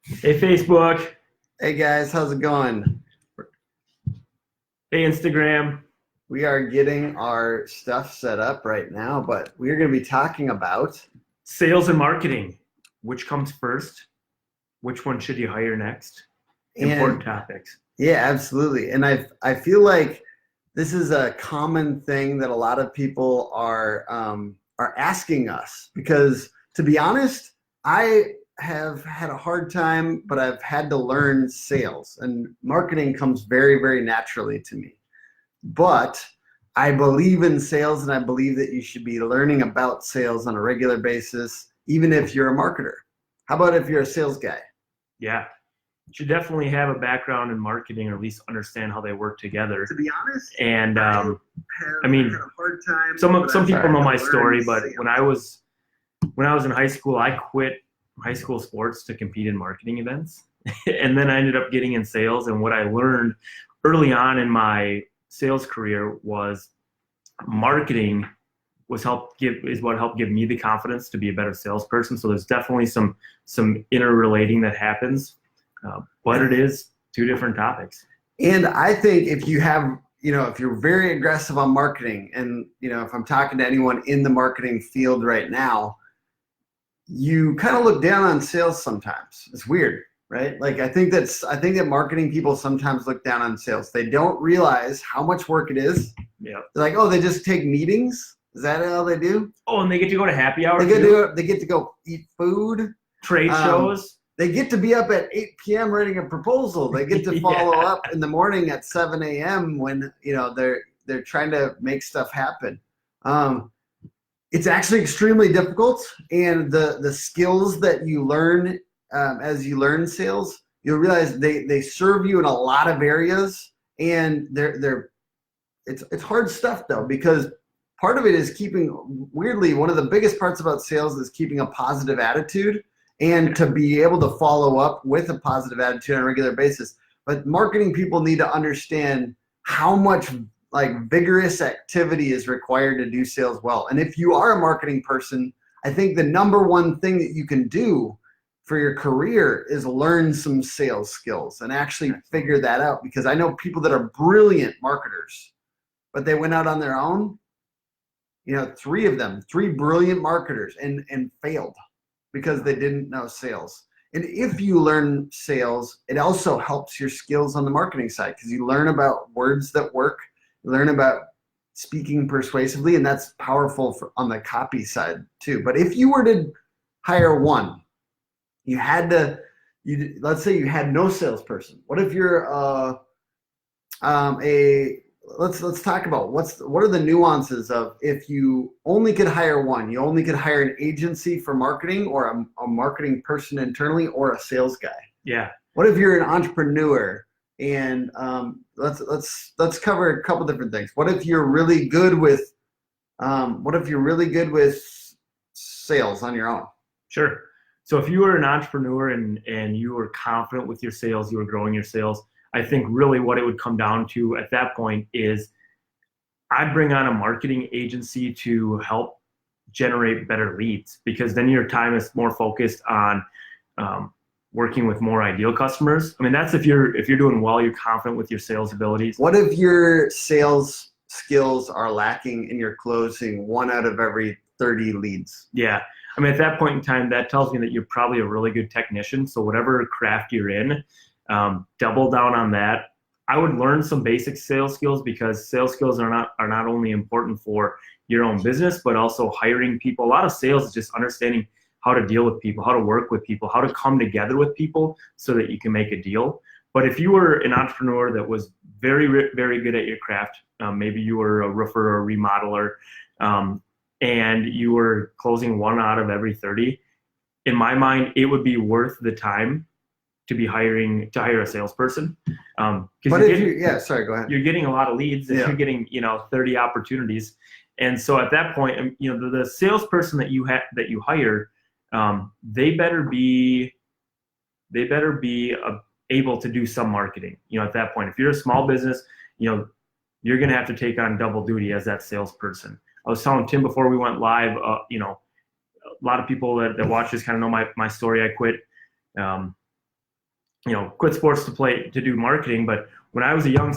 Hey, Facebook. Hey guys, how's it going? Hey, Instagram. We are getting our stuff set up right now, but we're going to be talking about, Sales and marketing. Which comes first? Which one should you hire next? Important and topics. yeah, absolutely. And I feel like this is a common thing that a lot of people are asking us because, to be honest, I have had a hard time, but I've had to learn sales, and marketing comes very, very naturally to me. But I believe in sales and I believe that you should be learning about sales on a regular basis, even if you're a marketer. How about if you're a sales guy? Yeah. You should definitely have a background in marketing or at least understand how they work together. To be honest, And I I have mean, had a hard time, some but people I've know had to my learn story, but sales. when I was in high school, I quit high school sports to compete in marketing events. And then I ended up getting in sales. And what I learned early on in my sales career was marketing is what helped give me the confidence to be a better salesperson. So there's definitely some interrelating that happens, but it is two different topics. And I think if you have, if you're very aggressive on marketing, and, if I'm talking to anyone in the marketing field right now, you kind of look down on sales sometimes. It's weird, right? Like I think that marketing people sometimes look down on sales. They don't realize how much work it is. Yeah. They're like, oh, they just take meetings. Is that all they do? Oh, and they get to go to happy hour They get too. to they get to go eat food. Trade Um, shows. they get to be up at 8 p.m. writing a proposal. They get to follow Yeah. up in the morning at 7 a.m. when they're trying to make stuff happen. Um, it's actually extremely difficult, and the skills that you learn as you learn sales, you'll realize they serve you in a lot of areas, and they're it's hard stuff though, because part of it is keeping, weirdly, one of the biggest parts about sales is keeping a positive attitude and to be able to follow up with a positive attitude on a regular basis. But marketing people need to understand how much like vigorous activity is required to do sales well. And if you are a marketing person, I think the number one thing that you can do for your career is learn some sales skills and actually figure that out, because I know people that are brilliant marketers, but they went out on their own. Three of them, three brilliant marketers, and failed because they didn't know sales. And if you learn sales, it also helps your skills on the marketing side, because you learn about words that work, you learn about speaking persuasively, and that's powerful on the copy side too. But if you were to hire one, you had to, let's say you had no salesperson. What if you're a let's talk about what are the nuances of, if you only could hire one, you only could hire an agency for marketing, or a marketing person internally, or a sales guy. Yeah. What if you're an entrepreneur? And let's cover a couple different things. What if you're really good with sales on your own? Sure. So if you were an entrepreneur and you were confident with your sales, you were growing your sales, I think really what it would come down to at that point is I'd bring on a marketing agency to help generate better leads, because then your time is more focused on working with more ideal customers. I mean, that's if you're doing well, you're confident with your sales abilities. What if your sales skills are lacking and you're closing one out of every 30 leads? Yeah. I mean, at that point in time, that tells me that you're probably a really good technician. So whatever craft you're in, double down on that. I would learn some basic sales skills, because sales skills are not only important for your own business, but also hiring people. A lot of sales is just understanding how to deal with people, how to work with people, how to come together with people so that you can make a deal. But if you were an entrepreneur that was very, very good at your craft, maybe you were a roofer or a remodeler, and you were closing one out of every 30, in my mind, it would be worth the time to hire a salesperson. But if yeah, sorry, go ahead. You're getting a lot of leads, and you're getting 30 opportunities, and so at that point, the salesperson that you hire, they better be able to do some marketing. At that point, if you're a small business, you're going to have to take on double duty as that salesperson. I was telling Tim before we went live, a lot of people that watch this kind of know my story. I quit quit sports to do marketing. But when I was a young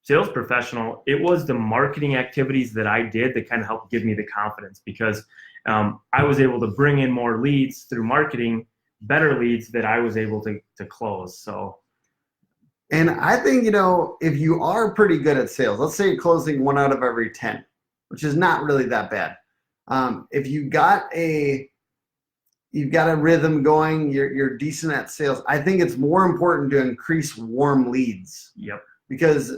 sales professional, it was the marketing activities that I did that kind of helped give me the confidence, because I was able to bring in more leads through marketing, better leads that I was able to close. So. And I think, if you are pretty good at sales, let's say you're closing 1 out of every 10, which is not really that bad. If you've got a rhythm going, you're decent at sales, I think it's more important to increase warm leads. Yep. Because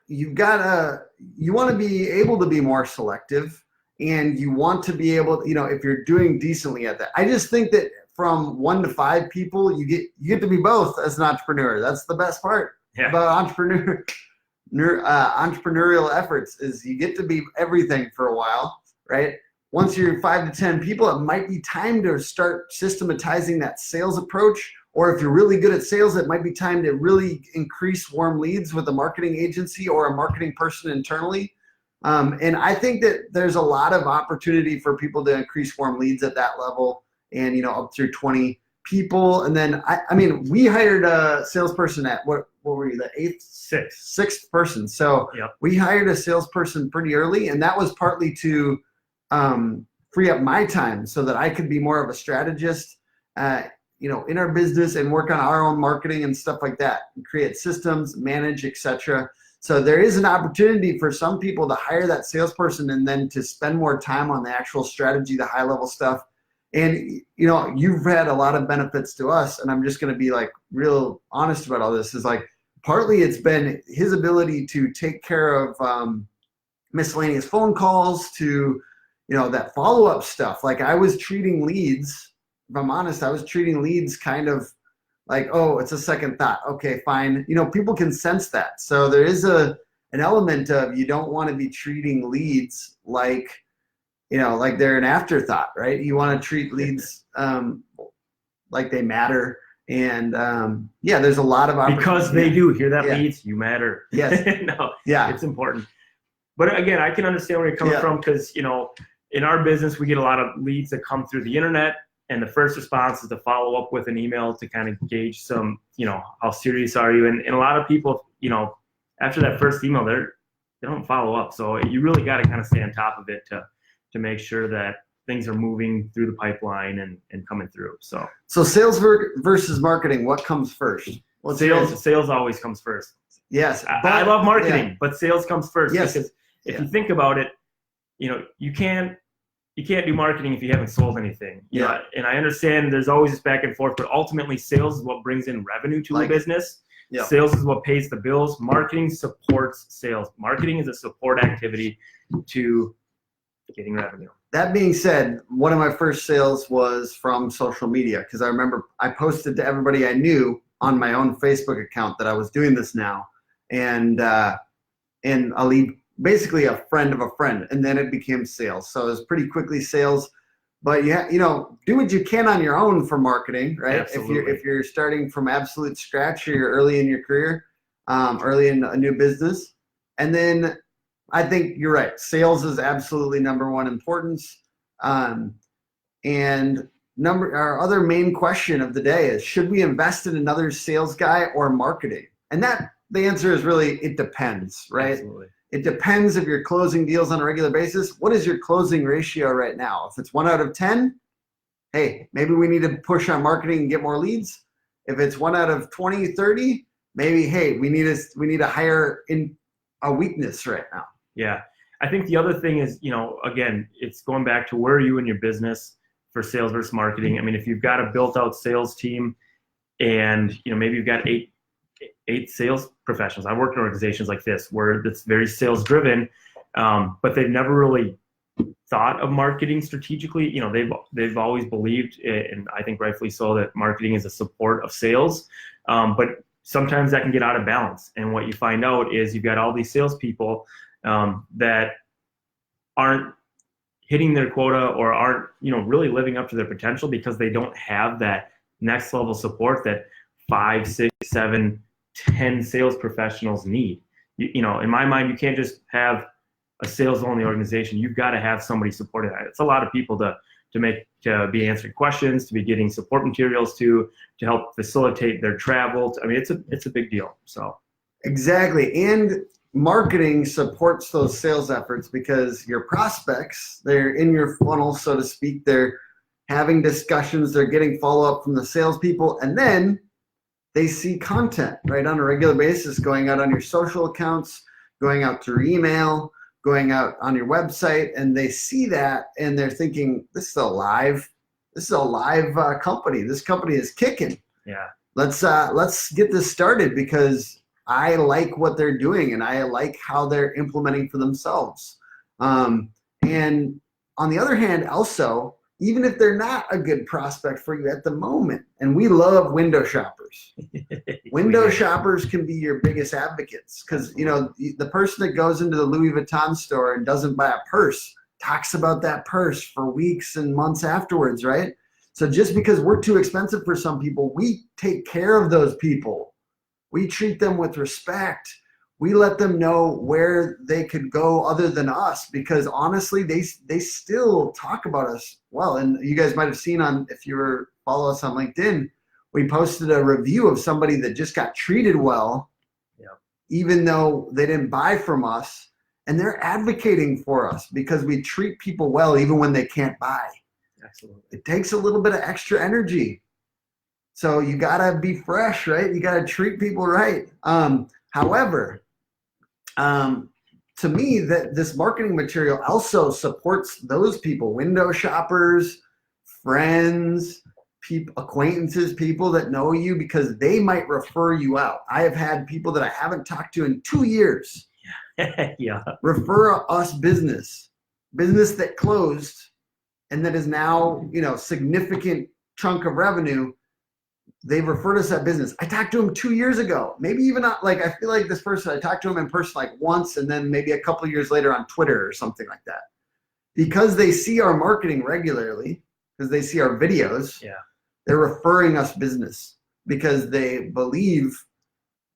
you want to be able to be more selective, and you want to be able, if you're doing decently at that. I just think that from 1 to 5 people, you get to be both as an entrepreneur. That's the best part about entrepreneurial efforts, is you get to be everything for a while, right? Once you're 5 to 10 people, it might be time to start systematizing that sales approach. Or if you're really good at sales, it might be time to really increase warm leads with a marketing agency or a marketing person internally. And I think that there's a lot of opportunity for people to increase warm leads at that level, and up through 20 people. And then I mean, we hired a salesperson at what were you, the sixth person. So we hired a salesperson pretty early, and that was partly to free up my time so that I could be more of a strategist, in our business, and work on our own marketing and stuff like that, and create systems, manage, etc. So there is an opportunity for some people to hire that salesperson and then to spend more time on the actual strategy, the high level stuff. And, you've had a lot of benefits to us, and I'm just going to be like real honest about all this, is like, partly it's been his ability to take care of miscellaneous phone calls, to, that follow-up stuff. Like, I was treating leads, if I'm honest, I was treating leads kind of like, oh, it's a second thought. Okay, fine. People can sense that. So there is an element of, you don't want to be treating leads like, like they're an afterthought, right? You want to treat leads like they matter. And there's a lot of because they do. Hear that, leads? You matter. Yes. No. Yeah. It's important. But again, I can understand where you're coming from, because in our business we get a lot of leads that come through the internet, and the first response is to follow up with an email to kind of gauge some, how serious are you? And a lot of people, after that first email, they don't follow up. So you really got to kind of stay on top of it to make sure that things are moving through the pipeline and coming through. So sales versus marketing, what comes first? Well, sales always comes first. Yes. I love marketing, but sales comes first. Yes. Because if you think about it, you can't do marketing if you haven't sold anything. And I understand there's always this back and forth, but ultimately sales is what brings in revenue to a business. Yeah. Sales is what pays the bills. Marketing supports sales. Marketing is a support activity to getting revenue. That being said, one of my first sales was from social media, because I remember I posted to everybody I knew on my own Facebook account that I was doing this now, and I'll leave basically a friend of a friend, and then it became sales. So it was pretty quickly sales. But do what you can on your own for marketing, right? Absolutely. If you're starting from absolute scratch, or you're early in your career, early in a new business, and then I think you're right. Sales is absolutely number one importance. And our other main question of the day is, should we invest in another sales guy or marketing? And the answer is really, it depends, right? Absolutely. It depends if you're closing deals on a regular basis. What is your closing ratio right now? If it's 1 out of 10, hey, maybe we need to push on marketing and get more leads. If it's 1 out of 20, 30, maybe, hey, we need to hire in a weakness right now. Yeah. I think the other thing is, again, it's going back to where are you in your business for sales versus marketing. I mean, if you've got a built out sales team, and maybe you've got eight sales professionals. I work in organizations like this where it's very sales driven, but they've never really thought of marketing strategically. They've always believed, and I think rightfully so, that marketing is a support of sales. But sometimes that can get out of balance. And what you find out is you've got all these salespeople that aren't hitting their quota, or aren't really living up to their potential, because they don't have that next level support that 5, 6, 7, 10 sales professionals need. In my mind, you can't just have a sales only organization. You've got to have somebody supporting that. It's a lot of people to to be answering questions, to be getting support materials, to help facilitate their travel. I mean, it's a big deal. So exactly. And marketing supports those sales efforts because your prospects, they're in your funnel, so to speak. They're having discussions, they're getting follow-up from the salespeople, and then they see content, right, on a regular basis going out on your social accounts, going out through email, going out on your website, and they see that and they're thinking, this is a live company. This company is kicking. yeah, Let's get this started because I like what they're doing and I like how they're implementing for themselves. And on the other hand, also, even if they're not a good prospect for you at the moment, and we love window shoppers. Window shoppers can be your biggest advocates because, you know, the person that goes into the Louis Vuitton store and doesn't buy a purse talks about that purse for weeks and months afterwards, right? So just because we're too expensive for some people, we take care of those people. We treat them with respect. We let them know where they could go other than us because honestly, they still talk about us well. And you guys might have seen if you follow us on LinkedIn, we posted a review of somebody that just got treated well, even though they didn't buy from us. And they're advocating for us because we treat people well even when they can't buy. Absolutely. It takes a little bit of extra energy. So you got to be fresh, right? You got to treat people right. However, to me, that this marketing material also supports those people, window shoppers, friends, people, acquaintances, people that know you because they might refer you out. I have had people that I haven't talked to in 2 years yeah, refer us business that closed and that is now, you know, significant chunk of revenue. They referred us that business. I talked to him 2 years ago. Maybe even not, like, I feel like this person, I talked to him in person like once and then maybe a couple of years later on Twitter or something like that. Because they see our marketing regularly, because they see our videos, they're referring us business because they believe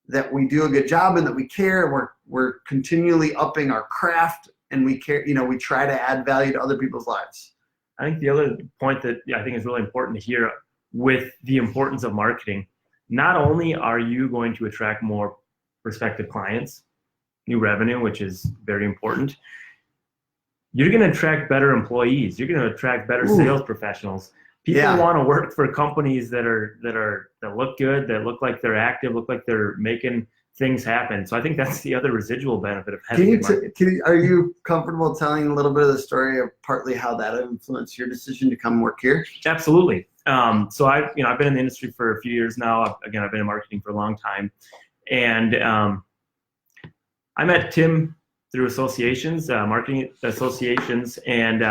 that we do a good job and that we care. We're continually upping our craft and we care, you know, we try to add value to other people's lives. I think the other point that I think is really important to hear with the importance of marketing, not only are you going to attract more prospective clients, new revenue, which is very important, you're going to attract better employees. You're going to attract better sales professionals. People want to work for companies that look good, that look like they're active, look like they're making things happen. So I think that's the other residual benefit of having Are you comfortable telling a little bit of the story of partly how that influenced your decision to come work here? Absolutely. So I've been in the industry for a few years now. Again, I've been in marketing for a long time, and I met Tim through associations, marketing associations, and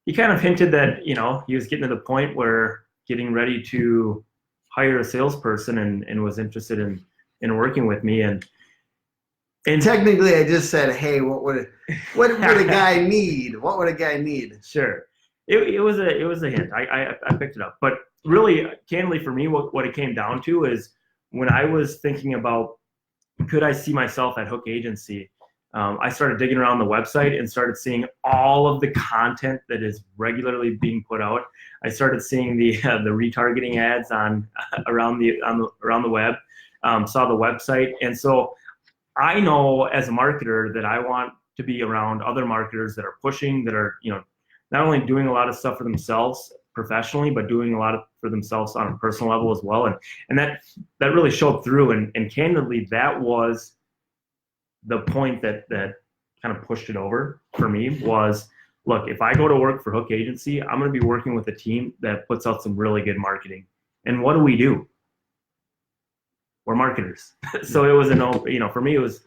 he kind of hinted that, you know, he was getting to the point where getting ready to hire a salesperson and was interested in working with me. And technically I just said, hey, what would a guy need? What would a guy need? Sure. It was a hint. I picked it up. But really, candidly for me, what it came down to is when I was thinking about could I see myself at Hook Agency, I started digging around the website and started seeing all of the content that is regularly being put out. I started seeing the retargeting ads around the web, saw the website, and so I know as a marketer that I want to be around other marketers that are pushing, that are, you know, not only doing a lot of stuff for themselves professionally, but doing a lot for themselves on a personal level as well, and that really showed through. And candidly, that was the point that kind of pushed it over for me was, look, if I go to work for Hook Agency, I'm going to be working with a team that puts out some really good marketing. And what do? We're marketers. So it was for me, it was,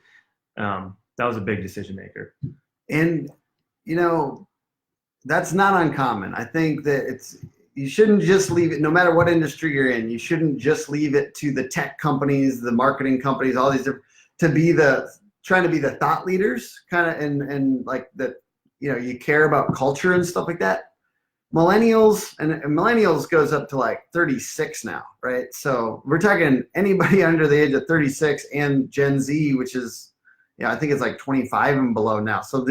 that was a big decision maker. And, you know, that's not uncommon. I think that you shouldn't just leave it, no matter what industry you're in, you shouldn't just leave it to the tech companies, the marketing companies, all these different, trying to be the thought leaders kind of, and like that, you know, you care about culture and stuff like that. Millennials and millennials goes up to like 36 now, right? So we're talking anybody under the age of 36 and Gen Z, which is, I think it's like 25 and below now. So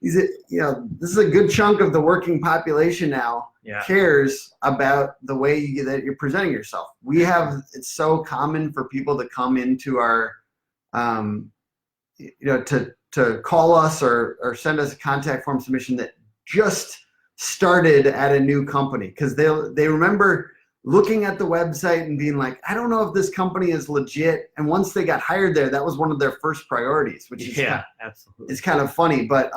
this is a good chunk of the working population now Yeah. cares about the way that you're presenting yourself. It's so common for people to come into our, to call us or send us a contact form submission that just started at a new company, because they remember looking at the website and being like, I don't know if this company is legit. And once they got hired there, that was one of their first priorities, which is absolutely. It's kind of funny, but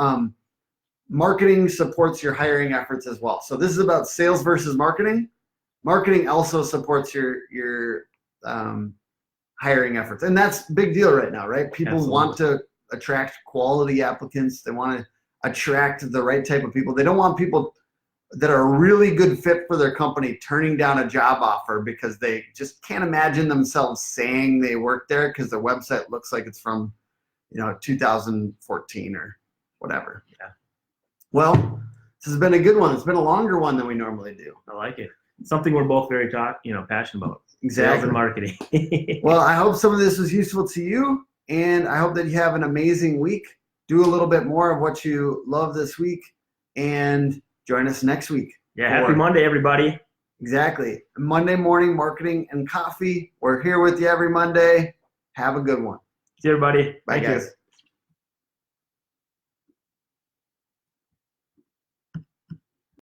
marketing supports your hiring efforts as well. So this is about sales versus marketing. Marketing also supports your hiring efforts, and that's a big deal right now, right? People want to attract quality applicants. They want to attract the right type of people. They don't want people that are a really good fit for their company turning down a job offer because they just can't imagine themselves saying they work there because their website looks like it's from 2014 or whatever. Yeah. Well, this has been a good one. It's been a longer one than we normally do. I like it. Something we're both very passionate about. Exactly. Sales and marketing. Well, I hope some of this was useful to you, and I hope that you have an amazing week. Do a little bit more of what you love this week, and join us next week. Yeah, happy Monday, everybody. Exactly. Monday morning marketing and coffee. We're here with you every Monday. Have a good one. See you, everybody. Bye, guys.